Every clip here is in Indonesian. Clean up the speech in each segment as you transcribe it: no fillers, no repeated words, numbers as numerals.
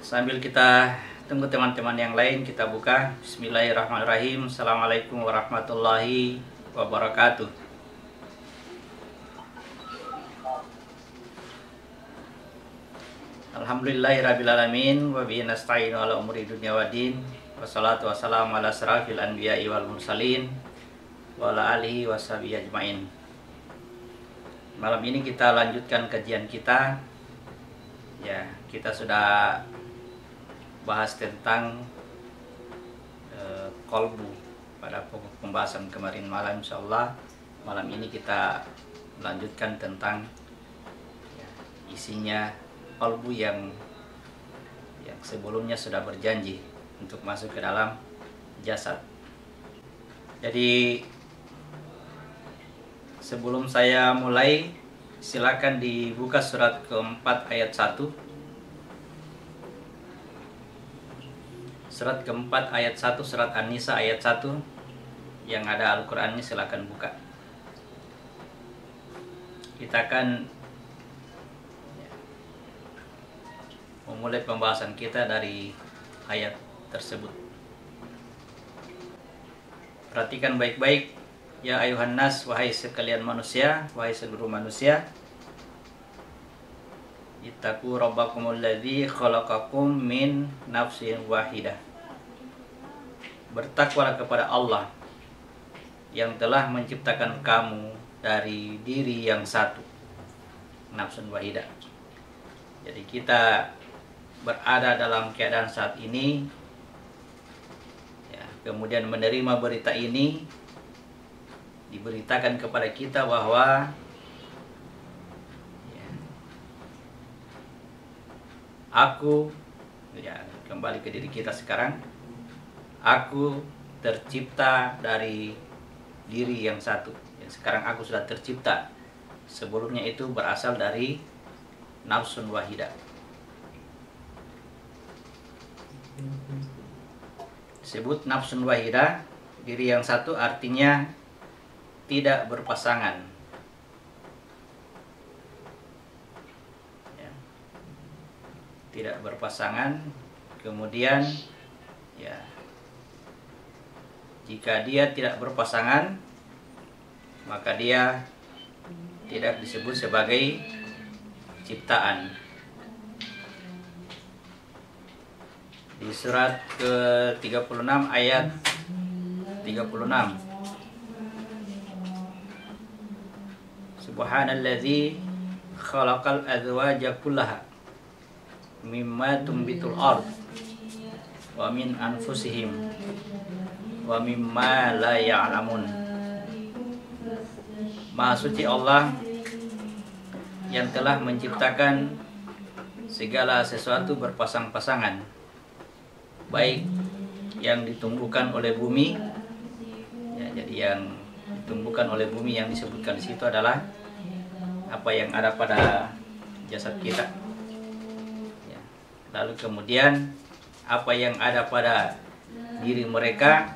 Sambil kita tunggu teman-teman yang lain, kita buka. Bismillahirrahmanirrahim. Assalamualaikum warahmatullahi wabarakatuh. Alhamdulillahirrabbilalamin. Wa bihi nasta'inu ala umuri dunya waddin. Wassalatu wassalamu ala asrafil anbiya'i wal mursalin wa ala alihi washabihi ajmain. Malam ini kita lanjutkan kajian kita. Ya, kita sudah bahas tentang kolbu pada pokok pembahasan kemarin malam. Insyaallah malam ini kita melanjutkan tentang isinya kolbu yang sebelumnya sudah berjanji untuk masuk ke dalam jasad. Jadi sebelum saya mulai, silakan dibuka surat keempat ayat 1. Surat keempat ayat 1, surat An-Nisa ayat 1. Yang ada Al-Qur'annya silakan buka. Kita akan memulai pembahasan kita dari ayat tersebut. Perhatikan baik-baik. Ya ayuhan nas, wahai sekalian manusia, wahai seluruh manusia. Ittaqu rabbakumul ladzi khalaqakum min nafsin wahidah. Bertakwalah kepada Allah yang telah menciptakan kamu dari diri yang satu, nafsun wahidah. Jadi kita berada dalam keadaan saat ini, ya, kemudian menerima berita ini, diberitakan kepada kita bahwa aku, ya, kembali ke diri kita sekarang, aku tercipta dari diri yang satu. Sekarang aku sudah tercipta. Sebelumnya itu berasal dari nafsun wahidah. Disebut nafsun wahidah, diri yang satu, artinya tidak berpasangan. Ya. Tidak berpasangan. Kemudian ya, jika dia tidak berpasangan, maka dia tidak disebut sebagai ciptaan. Di surat ke-36 ayat 36. Subhanalladzi khalaqal azwaja kullaha mimma tumbitul ard wa min anfusihim wa mimma la ya'lamun. Maha suci Allah yang telah menciptakan segala sesuatu berpasang-pasangan, baik yang ditumbuhkan oleh bumi, ya, jadi yang ditumbuhkan oleh bumi yang disebutkan di situ adalah apa yang ada pada jasad kita. Ya. Lalu kemudian apa yang ada pada diri mereka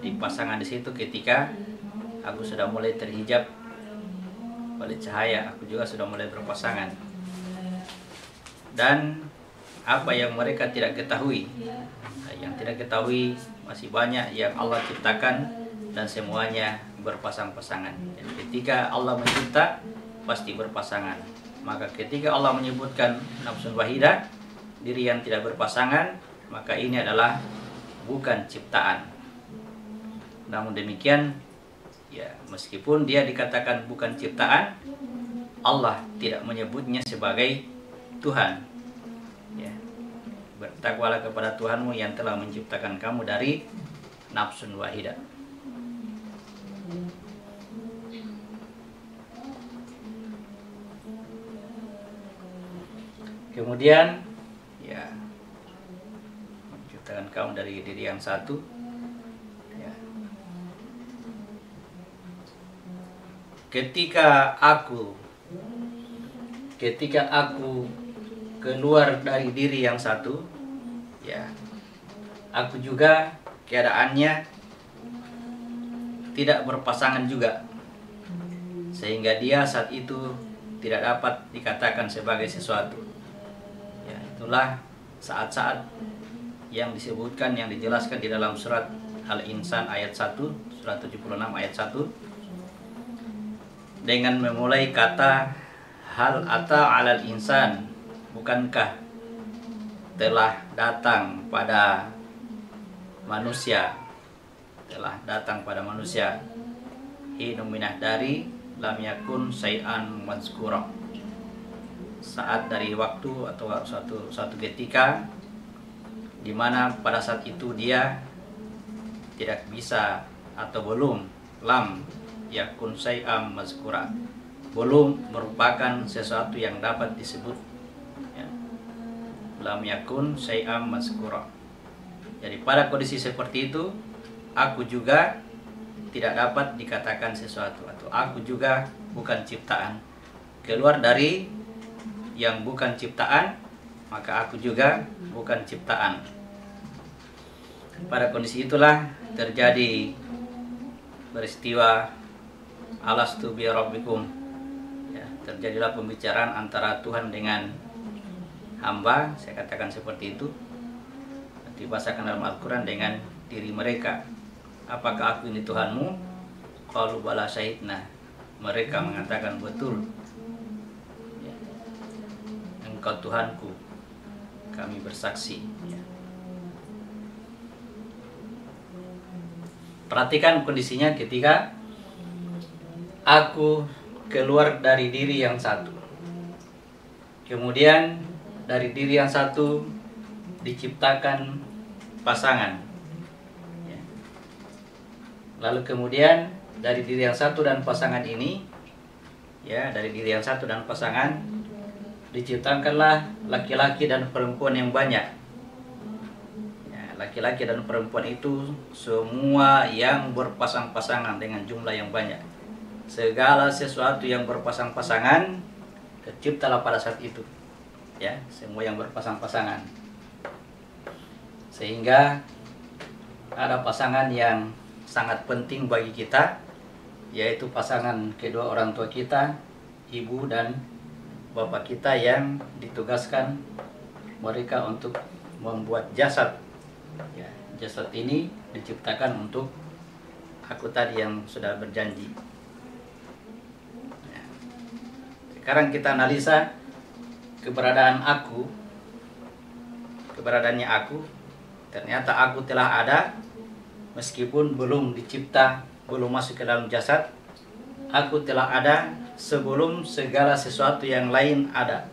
dipasangkan di situ ketika aku sudah mulai terhijab oleh cahaya, aku juga sudah mulai berpasangan. Dan apa yang mereka tidak ketahui, yang tidak ketahui masih banyak yang Allah ciptakan dan semuanya berpasang-pasangan. Dan ketika Allah mencipta pasti berpasangan. Maka ketika Allah menyebutkan nafsun wahidah, diri yang tidak berpasangan, maka ini adalah bukan ciptaan. Namun demikian, ya, meskipun dia dikatakan bukan ciptaan, Allah tidak menyebutnya sebagai Tuhan. Ya. Bertakwalah kepada Tuhanmu yang telah menciptakan kamu dari nafsun wahidah. Kemudian, ya, menciptakan kamu dari diri yang satu. Ya. Ketika aku keluar dari diri yang satu, ya, aku juga keadaannya tidak berpasangan juga, sehingga dia saat itu tidak dapat dikatakan sebagai sesuatu. Ya, itulah saat-saat yang disebutkan, yang dijelaskan di dalam surat Al-Insan ayat 1, surat 76 ayat 1, dengan memulai kata hal ata 'alal insan, bukankah telah datang pada manusia, telah datang pada manusia, hinum minah dari lam yakun syai'an mazkura, saat dari waktu atau suatu ketika di mana pada saat itu dia tidak bisa atau belum lam yakun syai'an mazkura, belum merupakan sesuatu yang dapat disebut, ya. Lam yakun syai'an mazkura. Jadi pada kondisi seperti itu, aku juga tidak dapat dikatakan sesuatu, atau aku juga bukan ciptaan. Keluar dari yang bukan ciptaan, maka aku juga bukan ciptaan. Pada kondisi itulah terjadi peristiwa alastu bi rabbikum, ya, terjadilah pembicaraan antara Tuhan dengan hamba, saya katakan seperti itu, dibahasakan dalam Al-Quran dengan diri mereka. Apakah aku ini Tuhanmu? Qalu bala syahidna. Mereka mengatakan betul, ya, Engkau Tuhanku, kami bersaksi, ya. Perhatikan kondisinya ketika aku keluar dari diri yang satu, kemudian dari diri yang satu diciptakan pasangan, ya. Lalu kemudian dari diri yang satu dan pasangan ini, ya, dari diri yang satu dan pasangan diciptakanlah laki-laki dan perempuan yang banyak, ya, laki-laki dan perempuan itu semua yang berpasang-pasangan dengan jumlah yang banyak. Segala sesuatu yang berpasang-pasangan terciptalah pada saat itu, ya, semua yang berpasang-pasangan. Sehingga ada pasangan yang sangat penting bagi kita, yaitu pasangan kedua orang tua kita, ibu dan bapak kita, yang ditugaskan mereka untuk membuat jasad, ya, jasad ini diciptakan untuk aku tadi yang sudah berjanji, ya. Sekarang kita analisa keberadaannya aku. Ternyata aku telah ada meskipun belum dicipta, belum masuk ke dalam jasad. Aku telah ada sebelum segala sesuatu yang lain ada.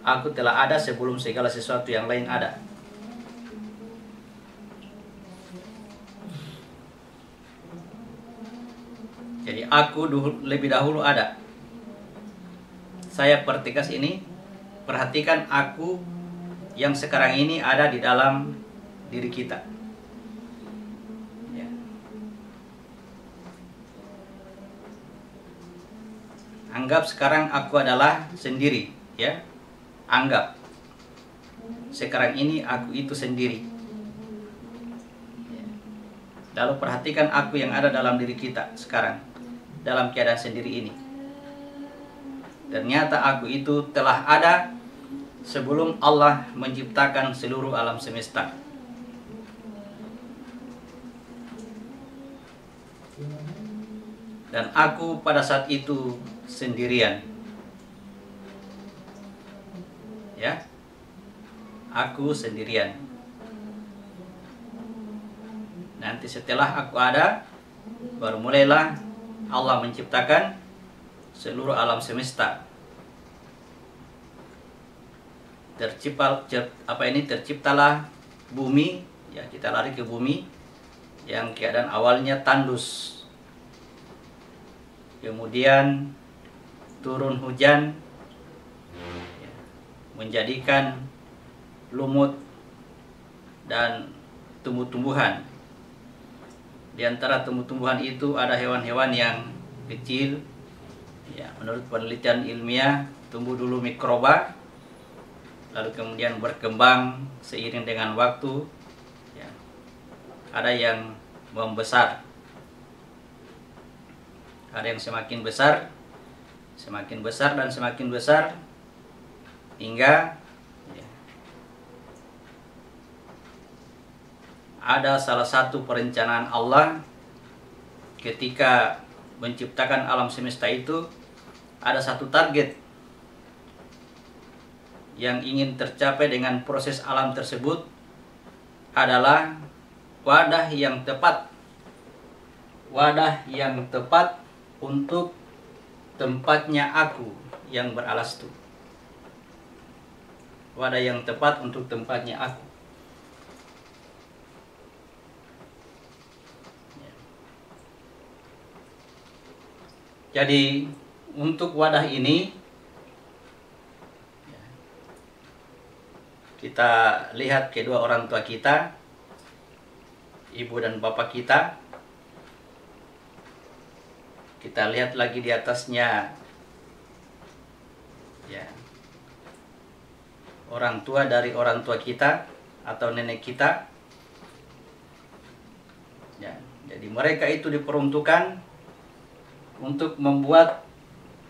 Aku telah ada sebelum segala sesuatu yang lain ada. Jadi aku lebih dahulu ada. Saya pertegas ini. Perhatikan aku yang sekarang ini ada di dalam diri kita, ya. Anggap sekarang aku adalah sendiri, ya. Anggap sekarang ini aku itu sendiri, ya. Lalu perhatikan aku yang ada dalam diri kita sekarang, dalam keadaan sendiri ini. Ternyata aku itu telah ada sebelum Allah menciptakan seluruh alam semesta. Dan aku pada saat itu sendirian, ya, aku sendirian. Nanti setelah aku ada, baru mulailah Allah menciptakan seluruh alam semesta. Terciptalah bumi, ya, kita lari ke bumi yang keadaan awalnya tandus. Kemudian turun hujan, ya, menjadikan lumut dan tumbuh-tumbuhan. Di antara tumbuh-tumbuhan itu ada hewan-hewan yang kecil, ya, menurut penelitian ilmiah tumbuh dulu mikroba, lalu kemudian berkembang seiring dengan waktu, ya. Ada yang membesar, ada yang semakin besar, semakin besar dan semakin besar hingga ada salah satu perencanaan Allah ketika menciptakan alam semesta itu, ada satu target yang ingin tercapai dengan proses alam tersebut adalah wadah yang tepat untuk tempatnya aku yang beralastu. Wadah yang tepat untuk tempatnya aku. Jadi untuk wadah ini kita lihat kedua orang tua kita, ibu dan bapak kita. Kita lihat lagi di atasnya ya, orang tua dari orang tua kita atau nenek kita. Ya, jadi mereka itu diperuntukkan untuk membuat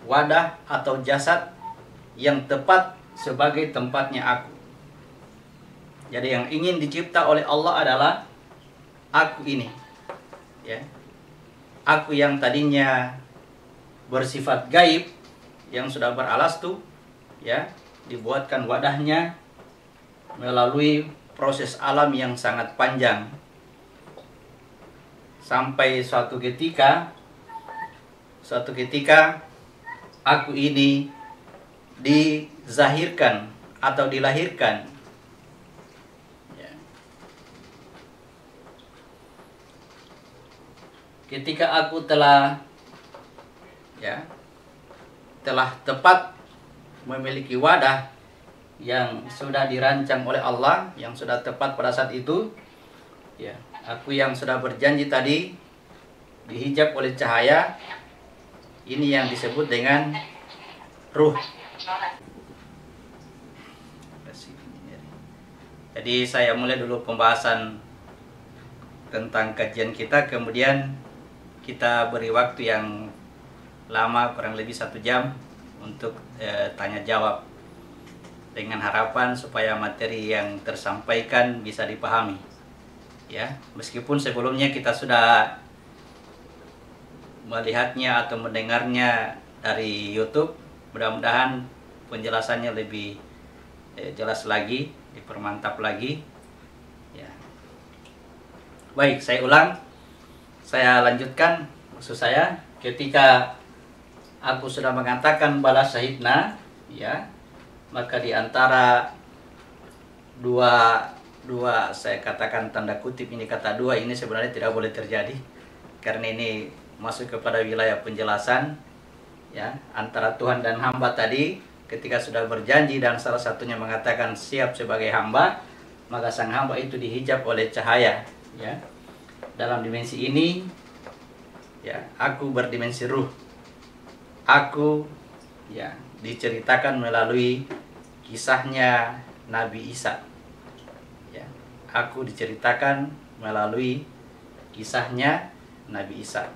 wadah atau jasad yang tepat sebagai tempatnya aku. Jadi yang ingin dicipta oleh Allah adalah aku ini, ya. Aku yang tadinya bersifat gaib, yang sudah beralastu, ya, dibuatkan wadahnya melalui proses alam yang sangat panjang. Sampai suatu ketika aku ini dizahirkan atau dilahirkan. Ya. Ketika aku telah tepat memiliki wadah yang sudah dirancang oleh Allah, yang sudah tepat pada saat itu, ya, aku yang sudah berjanji tadi dihijab oleh cahaya. Ini yang disebut dengan ruh. Jadi saya mulai dulu pembahasan tentang kajian kita, kemudian kita beri waktu yang lama, kurang lebih 1 jam untuk tanya jawab, dengan harapan supaya materi yang tersampaikan bisa dipahami. Ya, meskipun sebelumnya kita sudah melihatnya atau mendengarnya dari YouTube, mudah-mudahan penjelasannya lebih jelas lagi, dipermantap lagi. Ya. Baik, saya ulang, saya lanjutkan. Maksud saya, ketika aku sudah mengatakan bala syahidna, ya, maka di antara dua saya katakan tanda kutip ini, kata dua ini sebenarnya tidak boleh terjadi, karena ini masuk kepada wilayah penjelasan, ya, antara Tuhan dan hamba tadi. Ketika sudah berjanji dan salah satunya mengatakan siap sebagai hamba, maka sang hamba itu dihijab oleh cahaya, ya. Dalam dimensi ini, ya, aku berdimensi ruh. Aku, ya, diceritakan melalui kisahnya Nabi Isa. Ya, aku diceritakan melalui kisahnya Nabi Isa.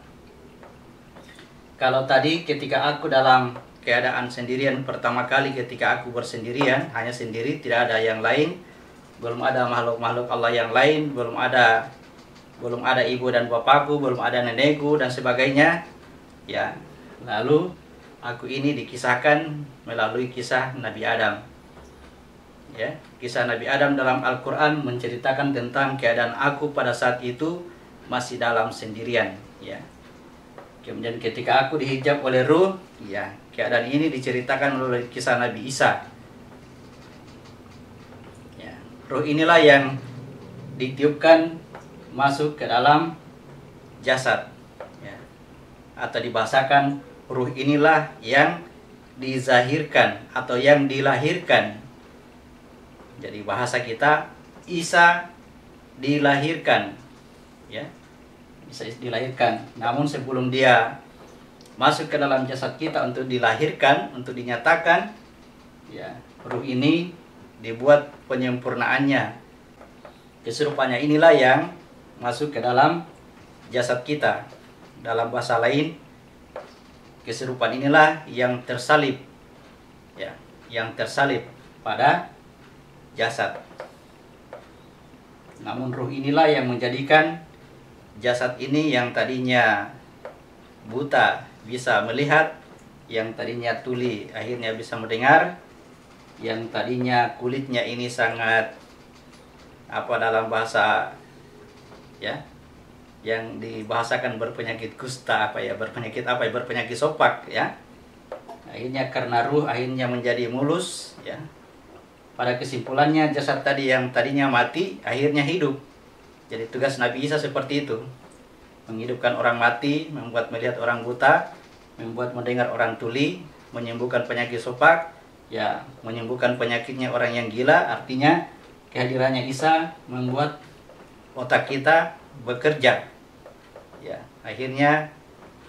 Kalau tadi ketika aku dalam keadaan sendirian, pertama kali ketika aku bersendirian, hanya sendiri, tidak ada yang lain, belum ada makhluk-makhluk Allah yang lain, belum ada ibu dan bapakku, belum ada nenekku dan sebagainya, ya. Lalu aku ini dikisahkan melalui kisah Nabi Adam. Ya, kisah Nabi Adam dalam Al-Qur'an menceritakan tentang keadaan aku pada saat itu masih dalam sendirian, ya. Kemudian ketika aku dihijab oleh ruh, ya, keadaan ini diceritakan melalui kisah Nabi Isa. Ya, ruh inilah yang ditiupkan masuk ke dalam jasad, ya. Atau dibahasakan ruh inilah yang dizahirkan atau yang dilahirkan. Jadi bahasa kita, Isa dilahirkan, ya. Bisa dilahirkan. Namun sebelum dia masuk ke dalam jasad kita untuk dilahirkan, untuk dinyatakan, ya, ruh ini dibuat penyempurnaannya. Keserupaannya inilah yang masuk ke dalam jasad kita. Dalam bahasa lain, keserupaan inilah yang tersalib, ya, yang tersalib pada jasad. Namun ruh inilah yang menjadikan jasad ini yang tadinya buta bisa melihat, yang tadinya tuli akhirnya bisa mendengar, yang tadinya kulitnya ini sangat dalam bahasa ya yang dibahasakan berpenyakit kusta berpenyakit sopak ya, akhirnya karena ruh akhirnya menjadi mulus ya. Pada kesimpulannya jasad tadi yang tadinya mati akhirnya hidup. Jadi tugas Nabi Isa seperti itu, menghidupkan orang mati, membuat melihat orang buta, membuat mendengar orang tuli, menyembuhkan penyakit sopak ya, menyembuhkan penyakitnya orang yang gila. Artinya kehadirannya Isa membuat otak kita bekerja ya, akhirnya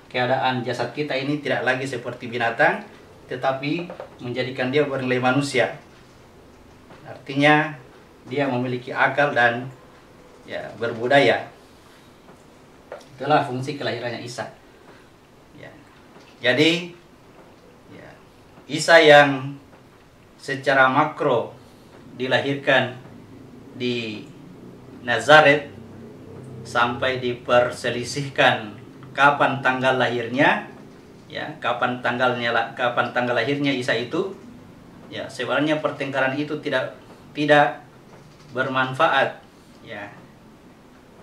keadaan jasad kita ini tidak lagi seperti binatang, tetapi menjadikan dia bernilai manusia. Artinya dia memiliki akal dan ya berbudaya. Itulah fungsi kelahirannya Isa ya. Jadi ya, Isa yang secara makro dilahirkan di Nazaret sampai diperselisihkan kapan tanggal lahirnya ya, kapan tanggal lahirnya Isa itu ya, sebenarnya pertengkaran itu tidak bermanfaat ya.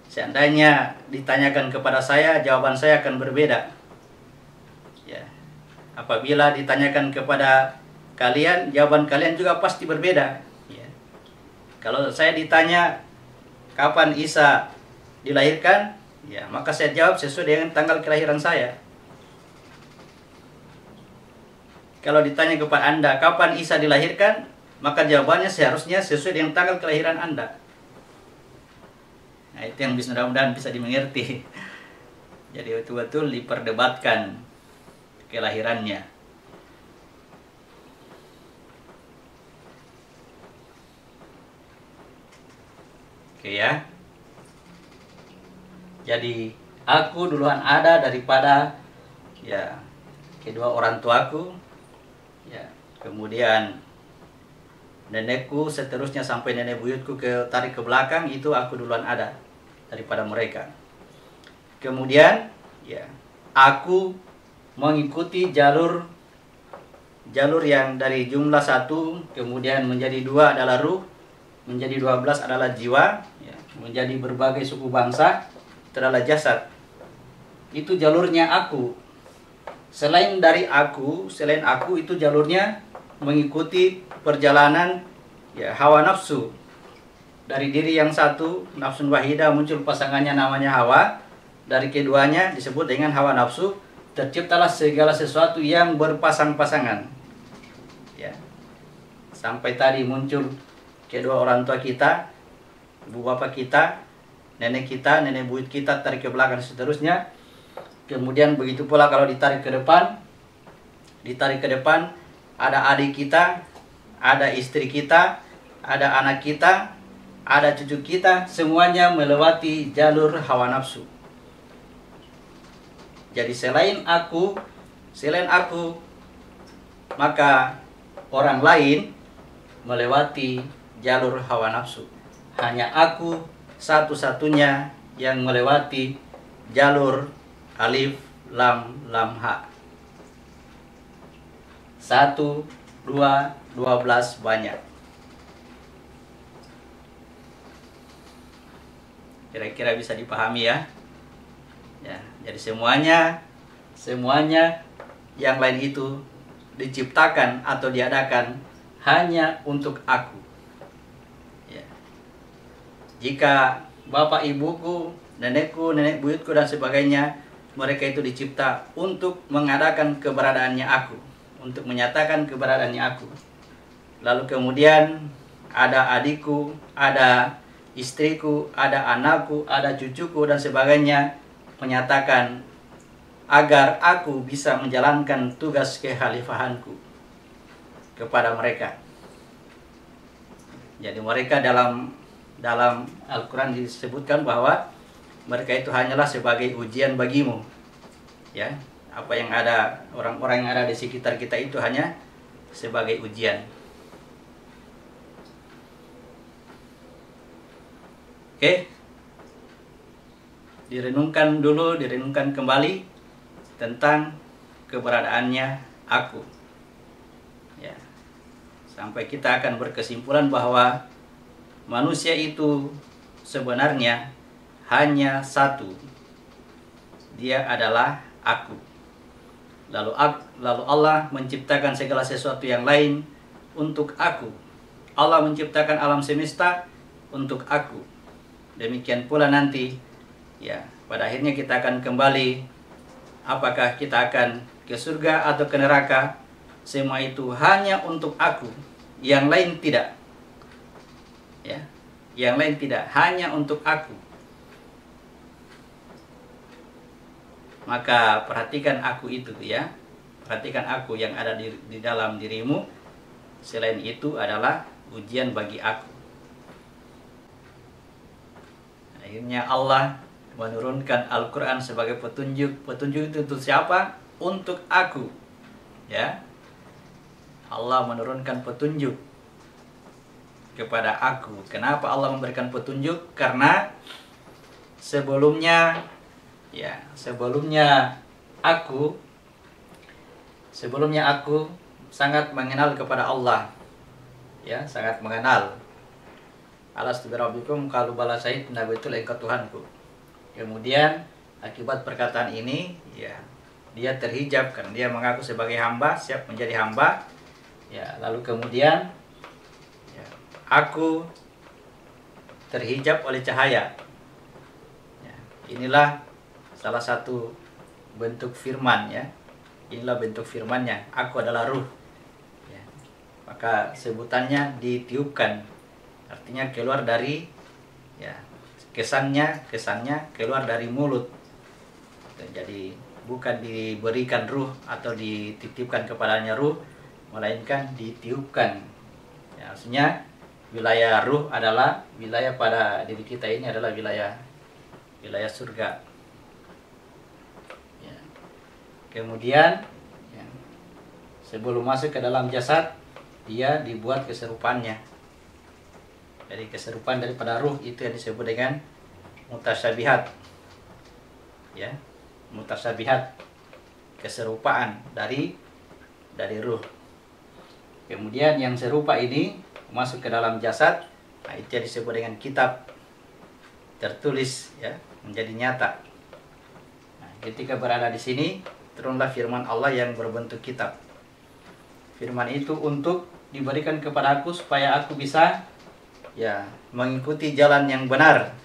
Seandainya ditanyakan kepada saya, jawaban saya akan berbeda ya. Apabila ditanyakan kepada kalian, jawaban kalian juga pasti berbeda ya. Kalau saya ditanya kapan Isa dilahirkan ya, maka saya jawab sesuai dengan tanggal kelahiran saya. Kalau ditanya kepada Anda kapan Isa dilahirkan, maka jawabannya seharusnya sesuai dengan tanggal kelahiran Anda. Nah, itu yang mudah-mudahan bisa dimengerti. Jadi betul-betul diperdebatkan kelahirannya. Oke ya. Jadi aku duluan ada daripada ya kedua orang tuaku ya, kemudian nenekku, seterusnya sampai nenek buyutku tarik ke belakang, itu aku duluan ada daripada mereka. Kemudian ya aku mengikuti jalur yang dari jumlah 1 kemudian menjadi 2 adalah ruh, menjadi 12 adalah jiwa ya, menjadi berbagai suku bangsa itu adalah jasad. Itu jalurnya aku. Selain aku itu jalurnya mengikuti perjalanan ya hawa nafsu. Dari diri yang satu, nafsun wahidah, muncul pasangannya namanya Hawa. Dari keduanya disebut dengan hawa nafsu. Terciptalah segala sesuatu yang berpasang-pasangan ya. Sampai tadi muncul kedua orang tua kita, ibu bapak kita, nenek buyut kita, tarik ke belakang seterusnya. Kemudian begitu pula kalau ditarik ke depan ada adik kita, ada istri kita, ada anak kita, ada cucu kita, semuanya melewati jalur hawa nafsu. Jadi selain aku, maka orang lain melewati jalur hawa nafsu. Hanya aku satu-satunya yang melewati jalur alif lam ha. 1, 2, 12 banyak. Kira-kira bisa dipahami ya. Ya, jadi semuanya yang lain itu diciptakan atau diadakan hanya untuk aku. Ya. Jika bapak ibuku, nenekku, nenek buyutku dan sebagainya, mereka itu dicipta untuk mengadakan keberadaannya aku, untuk menyatakan keberadaannya aku. Lalu kemudian ada adikku, ada istriku, ada anakku, ada cucuku dan sebagainya, menyatakan agar aku bisa menjalankan tugas kekhalifahanku kepada mereka. Jadi mereka dalam Al-Quran disebutkan bahwa mereka itu hanyalah sebagai ujian bagimu ya. apa yang ada, orang-orang yang ada di sekitar kita itu hanya sebagai ujian. Oke, direnungkan dulu, direnungkan kembali tentang keberadaannya aku, ya, sampai kita akan berkesimpulan bahwa manusia itu sebenarnya hanya satu, dia adalah aku. Lalu Allah menciptakan segala sesuatu yang lain untuk aku. Allah menciptakan alam semesta untuk aku. Demikian pula nanti, ya, pada akhirnya kita akan kembali. Apakah kita akan ke surga atau ke neraka? Semua itu hanya untuk aku, yang lain tidak. Ya, yang lain tidak, hanya untuk aku. Maka perhatikan aku itu, ya. Perhatikan aku yang ada di dalam dirimu. Selain itu adalah ujian bagi aku. Akhirnya Allah menurunkan Al-Quran sebagai petunjuk. Petunjuk itu untuk siapa? Untuk aku, ya. Allah menurunkan petunjuk kepada aku. Kenapa Allah memberikan petunjuk? Karena sebelumnya aku sangat mengenal kepada Allah, ya, sangat mengenal. Alastu birabbikum qalu bala syahidna, betul engkau Tuhanku. Kemudian akibat perkataan ini, ya, dia terhijab karena dia mengaku sebagai hamba, siap menjadi hamba. Ya, lalu kemudian, ya, aku terhijab oleh cahaya. Ya, inilah salah satu bentuk firman, ya. Inilah bentuk firmannya. Aku adalah ruh. Ya. Maka sebutannya ditiupkan. Artinya keluar dari, ya, kesannya keluar dari mulut. Jadi bukan diberikan ruh atau dititipkan kepadanya ruh, melainkan ditiupkan. Ya, artinya wilayah ruh adalah wilayah pada diri kita ini adalah wilayah surga. Ya. Kemudian, ya, sebelum masuk ke dalam jasad, dia dibuat keserupannya. Jadi keserupan daripada ruh itu yang disebut dengan mutasyabihat. Ya, mutasyabihat, keserupaan dari ruh. Kemudian yang serupa ini masuk ke dalam jasad, nah, itu yang disebut dengan kitab, tertulis, ya, menjadi nyata. Nah, ketika berada di sini, turunlah firman Allah yang berbentuk kitab. Firman itu untuk diberikan kepada aku supaya aku bisa, ya, mengikuti jalan yang benar.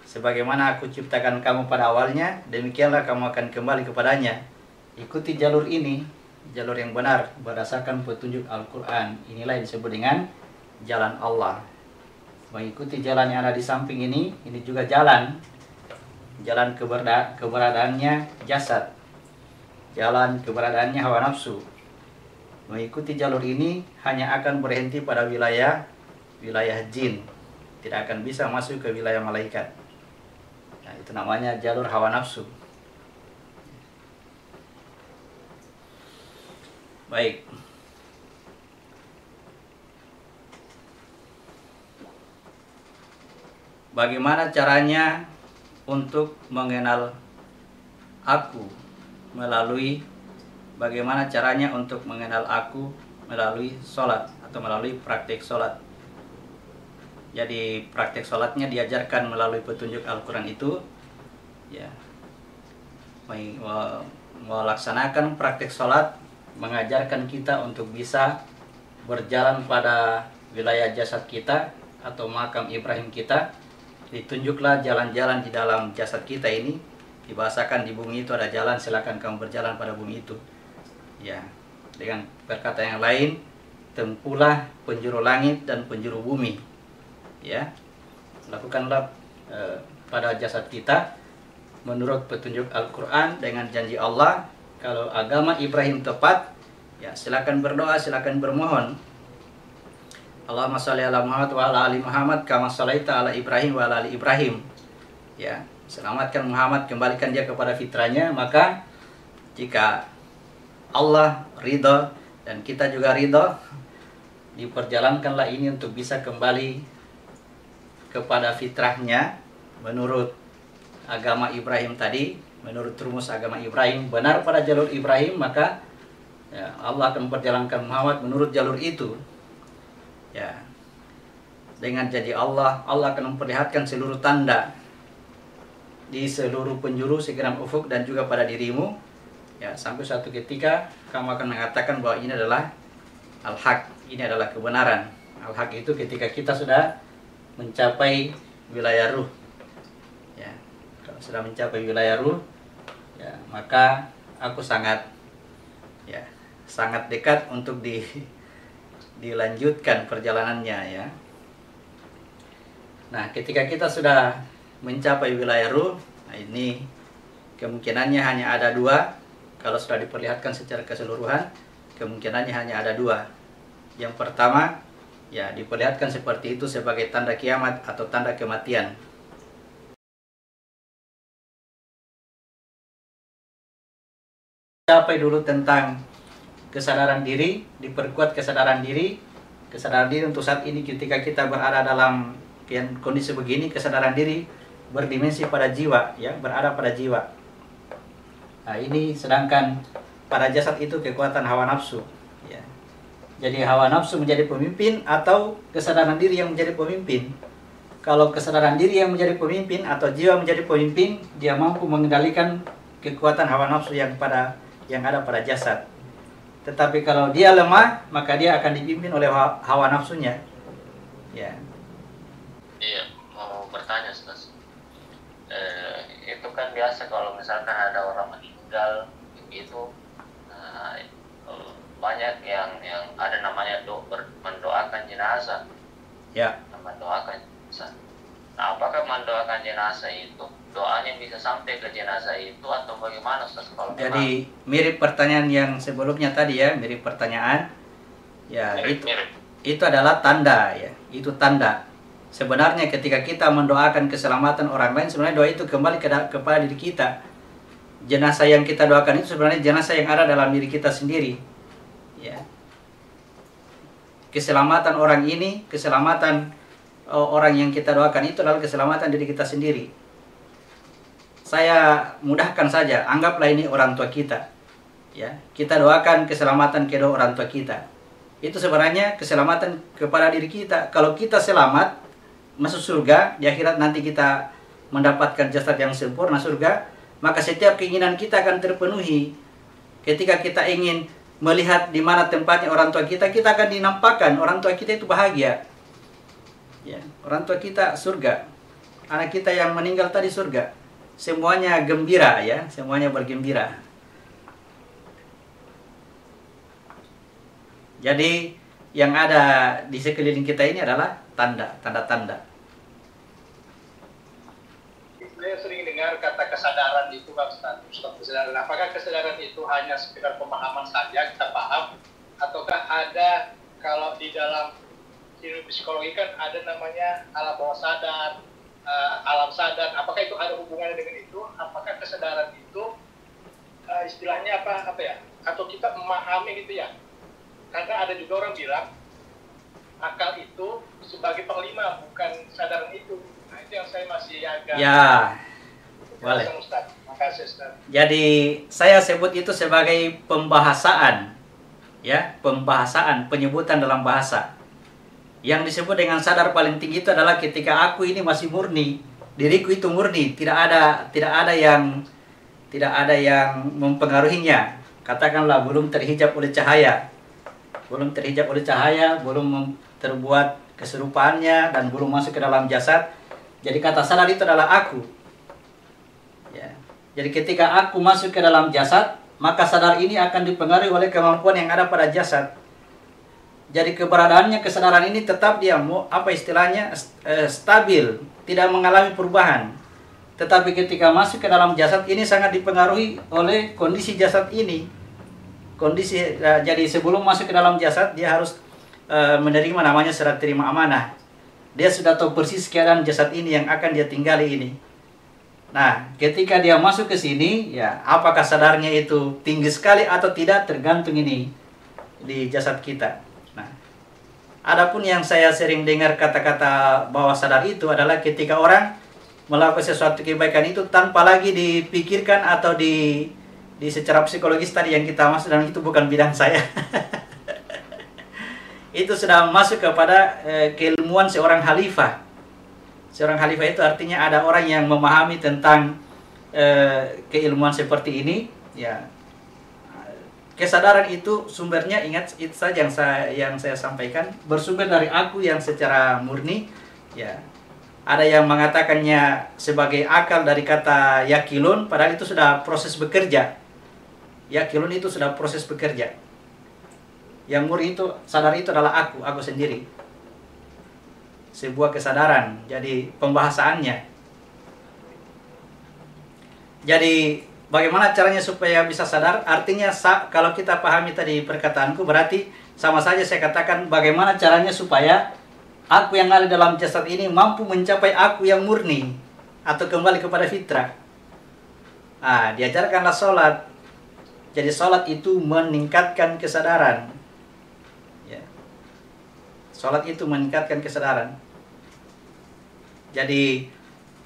Sebagaimana aku ciptakan kamu pada awalnya, demikianlah kamu akan kembali kepadanya. Ikuti jalur ini, jalur yang benar berdasarkan petunjuk Al-Quran. Inilah yang disebut dengan jalan Allah. Mengikuti jalan yang ada di samping ini juga jalan keberadaannya jasad, jalan keberadaannya hawa nafsu. Mengikuti jalur ini hanya akan berhenti pada wilayah jin, tidak akan bisa masuk ke wilayah malaikat. Nah, itu namanya jalur hawa nafsu. Baik. Bagaimana caranya untuk mengenal aku melalui sholat atau melalui praktik sholat. Jadi praktek sholatnya diajarkan melalui petunjuk Al-Quran itu, ya, melaksanakan praktek sholat mengajarkan kita untuk bisa berjalan pada wilayah jasad kita atau makam Ibrahim kita. Ditunjuklah jalan-jalan di dalam jasad kita ini, dibahasakan di bumi itu ada jalan, silakan kamu berjalan pada bumi itu. Ya, dengan berkata yang lain, tempuhlah penjuru langit dan penjuru bumi. Ya, lakukanlah pada jasad kita menurut petunjuk Al-Quran dengan janji Allah. Kalau agama Ibrahim tepat, ya, silakan berdoa, silakan bermohon. Allahumma sholli ala Muhammad wa ala ali Muhammad kama sholaita ala Ibrahim wa ala ali Ibrahim. Ya, selamatkan Muhammad, kembalikan dia kepada fitrahnya. Maka jika Allah ridho dan kita juga ridho, diperjalankanlah ini untuk bisa kembali kepada fitrahnya menurut agama Ibrahim tadi, menurut rumus agama Ibrahim, benar pada jalur Ibrahim, maka ya, Allah akan memperjalankan Muhammad menurut jalur itu. Ya, dengan janji Allah akan memperlihatkan seluruh tanda di seluruh penjuru segenap ufuk dan juga pada dirimu. Ya, sampai suatu ketika kamu akan mengatakan bahwa ini adalah al-haq, ini adalah kebenaran. Al-haq itu ketika kita sudah mencapai wilayah ruh. Ya, kalau sudah mencapai wilayah ruh, ya, maka aku sangat dekat untuk dilanjutkan perjalanannya, ya. Nah, ketika kita sudah mencapai wilayah ruh, nah ini kemungkinannya hanya ada dua. Kalau sudah diperlihatkan secara keseluruhan, kemungkinannya hanya ada dua. Yang pertama, ya, diperlihatkan seperti itu sebagai tanda kiamat atau tanda kematian. Capai dulu tentang kesadaran diri, diperkuat kesadaran diri untuk saat ini ketika kita berada dalam kondisi begini, kesadaran diri berdimensi pada jiwa, ya, berada pada jiwa. Nah, ini sedangkan pada jasad itu kekuatan hawa nafsu, ya. Jadi hawa nafsu menjadi pemimpin atau kesadaran diri yang menjadi pemimpin. Kalau kesadaran diri yang menjadi pemimpin atau jiwa menjadi pemimpin, dia mampu mengendalikan kekuatan hawa nafsu yang ada pada jasad. Tetapi kalau dia lemah, maka dia akan dipimpin oleh hawa nafsunya. Ya. Iya, mau bertanya, Ustaz. Itu kan biasa kalau misalkan ada orang meninggal begitu, banyak yang ada namanya mendoakan jenazah. Ya. Mendoakan jenazah. Nah, apakah mendoakan jenazah itu doanya bisa sampai ke jenazah itu atau bagaimana, Ustaz? Jadi mirip pertanyaan yang sebelumnya tadi, ya, mirip pertanyaan. Ya, mirip. Itu adalah tanda, ya. Itu tanda. Sebenarnya ketika kita mendoakan keselamatan orang lain, sebenarnya doa itu kembali kepada diri kita. Jenazah yang kita doakan itu sebenarnya jenazah yang ada dalam diri kita sendiri. Ya. Keselamatan orang ini, keselamatan orang yang kita doakan itu adalah keselamatan diri kita sendiri. Saya mudahkan saja, anggaplah ini orang tua kita. Ya, kita doakan keselamatan kedua orang tua kita. Itu sebenarnya keselamatan kepada diri kita. Kalau kita selamat masuk surga, di akhirat nanti kita mendapatkan jasad yang sempurna surga, maka setiap keinginan kita akan terpenuhi. Ketika kita ingin melihat di mana tempatnya orang tua kita akan dinampakkan orang tua kita itu bahagia. Ya, orang tua kita surga. Anak kita yang meninggal tadi surga. Semuanya gembira, ya, semuanya bergembira. Jadi yang ada di sekeliling kita ini adalah tanda-tanda. Saya sering dengar kata kesadaran itu, Pak Ustaz, kesadaran. Apakah kesadaran itu hanya sekedar pemahaman saja, kita paham, ataukah ada, kalau di dalam ilmu psikologi kan ada namanya alam bawah sadar, alam sadar, apakah itu ada hubungannya dengan itu? Apakah kesadaran itu istilahnya apa ya? Atau kita memahami gitu ya? Karena ada juga orang bilang akal itu sebagai panglima, bukan kesadaran itu. Nah, itu yang saya masih agak... Ya, boleh. Makasih, Ustaz. Jadi saya sebut itu sebagai pembahasaan, ya, pembahasaan, penyebutan dalam bahasa. Yang disebut dengan sadar paling tinggi itu adalah ketika aku ini masih murni, diriku itu murni, tidak ada yang mempengaruhinya. Katakanlah belum terhijab oleh cahaya, belum terbuat keserupaannya dan belum masuk ke dalam jasad. Jadi kata sadar itu adalah aku. Ya. Jadi ketika aku masuk ke dalam jasad, maka sadar ini akan dipengaruhi oleh kemampuan yang ada pada jasad. Jadi keberadaannya kesadaran ini tetap dia stabil, tidak mengalami perubahan. Tetapi ketika masuk ke dalam jasad ini sangat dipengaruhi oleh kondisi jasad ini. Jadi sebelum masuk ke dalam jasad dia harus menerima namanya serah terima amanah. Dia sudah tahu persis keadaan jasad ini yang akan dia tinggali ini. Nah, ketika dia masuk ke sini, ya apakah sadarnya itu tinggi sekali atau tidak tergantung ini di jasad kita. Nah, adapun yang saya sering dengar kata-kata bawah sadar itu adalah ketika orang melakukan sesuatu kebaikan itu tanpa lagi dipikirkan atau di secara psikologis tadi yang kita masuk, dan itu bukan bidang saya. Itu sudah masuk kepada keilmuan seorang khalifah. Seorang khalifah itu artinya ada orang yang memahami tentang keilmuan seperti ini, ya. Kesadaran itu sumbernya, ingat itu saja yang saya sampaikan, bersumber dari aku yang secara murni, ya. Ada yang mengatakannya sebagai akal dari kata yakilun, padahal itu sudah proses bekerja. Yakilun itu sudah proses bekerja. Yang murni itu, sadar itu adalah aku sendiri. Sebuah kesadaran, jadi pembahasannya. Jadi bagaimana caranya supaya bisa sadar? Artinya kalau kita pahami tadi perkataanku, berarti sama saja saya katakan bagaimana caranya supaya aku yang ada dalam jasad ini mampu mencapai aku yang murni atau kembali kepada fitrah. Diajarkanlah sholat. Jadi sholat itu meningkatkan kesadaran. Ya. Sholat itu meningkatkan kesadaran. Jadi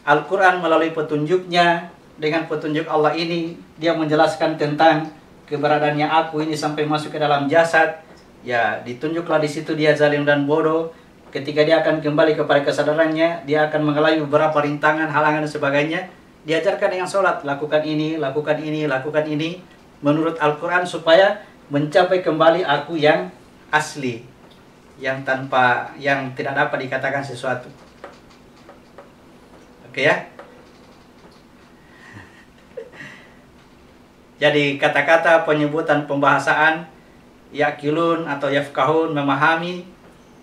Al-Quran melalui petunjuknya, dengan petunjuk Allah ini, dia menjelaskan tentang keberadaannya aku ini sampai masuk ke dalam jasad. Ya, ditunjuklah di situ dia zalim dan bodoh. Ketika dia akan kembali kepada kesadarannya, dia akan mengalami beberapa rintangan, halangan dan sebagainya. Diajarkan dengan sholat, lakukan ini, lakukan ini, lakukan ini, menurut Al-Quran supaya mencapai kembali aku yang asli, yang tidak dapat dikatakan sesuatu. Oke ya. Jadi kata-kata penyebutan pembahasaan yakilun atau yafkahun, memahami,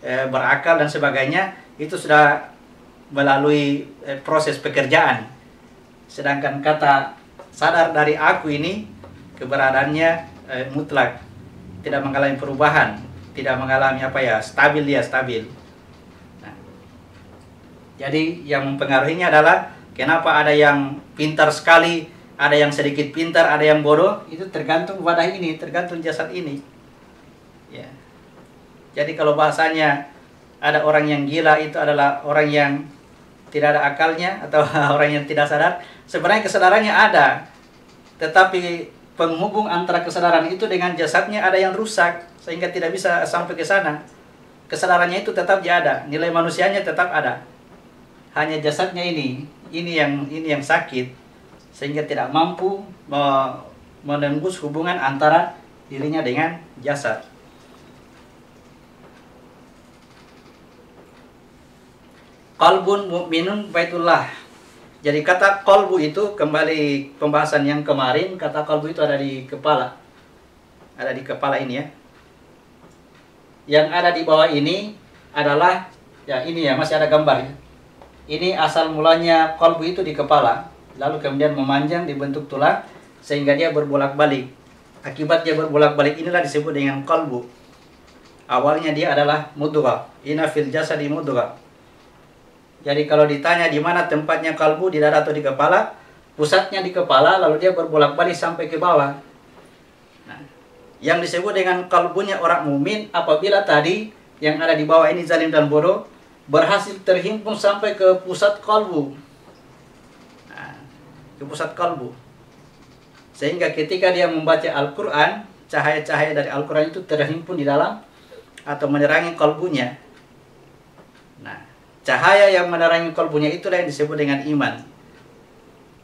berakal dan sebagainya, itu sudah melalui proses pekerjaan. Sedangkan kata sadar dari aku ini, keberadaannya mutlak, tidak mengalami perubahan, tidak mengalami stabil. Nah, jadi yang mempengaruhinya adalah kenapa ada yang pintar sekali, ada yang sedikit pintar, ada yang bodoh, itu tergantung wadah ini, tergantung jasad ini. Ya. Jadi kalau bahasanya ada orang yang gila, itu adalah orang yang tidak ada akalnya atau orang yang tidak sadar. Sebenarnya kesadarannya ada, tetapi penghubung antara kesadaran itu dengan jasadnya ada yang rusak sehingga tidak bisa sampai ke sana. Kesadarannya itu tetap ada, nilai manusianya tetap ada. Hanya jasadnya ini yang sakit sehingga tidak mampu menembus hubungan antara dirinya dengan jasad. Qalbun mu'minun baitullah. Jadi kata qalbu itu, kembali pembahasan yang kemarin, kata qalbu itu ada di kepala. Ada di kepala ini ya. Yang ada di bawah ini adalah, ya ini ya, masih ada gambar ya. Ini asal mulanya qalbu itu di kepala, lalu kemudian memanjang dibentuk tulang sehingga dia berbolak-balik. Akibat dia berbolak-balik inilah disebut dengan qalbu. Awalnya dia adalah mudghah. Inna fil jasadi mudghah. Jadi kalau ditanya di mana tempatnya kalbu, di dada atau di kepala, pusatnya di kepala, lalu dia berbolak-balik sampai ke bawah. Nah, yang disebut dengan kalbunya orang mukmin apabila tadi yang ada di bawah ini zalim dan bodoh berhasil terhimpun sampai ke pusat kalbu. Nah, ke pusat kalbu. Sehingga ketika dia membaca Al-Quran, cahaya-cahaya dari Al-Quran itu terhimpun di dalam atau menerangi kalbunya. Nah, cahaya yang menerangi kalbunya itulah yang disebut dengan iman.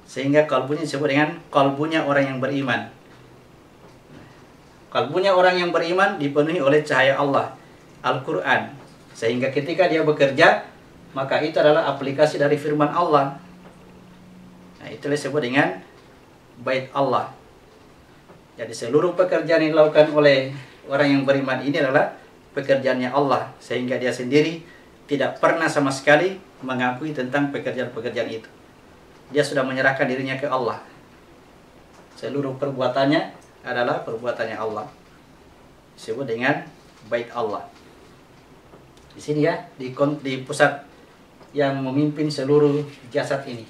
Sehingga kalbunya disebut dengan kalbunya orang yang beriman. Kalbunya orang yang beriman dipenuhi oleh cahaya Allah, Al-Quran. Sehingga ketika dia bekerja, maka itu adalah aplikasi dari firman Allah. Nah, itulah disebut dengan bait Allah. Jadi seluruh pekerjaan yang dilakukan oleh orang yang beriman ini adalah pekerjaannya Allah. Sehingga dia sendiri tidak pernah sama sekali mengakui tentang pekerjaan-pekerjaan itu. Dia sudah menyerahkan dirinya ke Allah. Seluruh perbuatannya adalah perbuatannya Allah. Disebut dengan bait Allah. Di sini ya, di pusat yang memimpin seluruh jasad ini.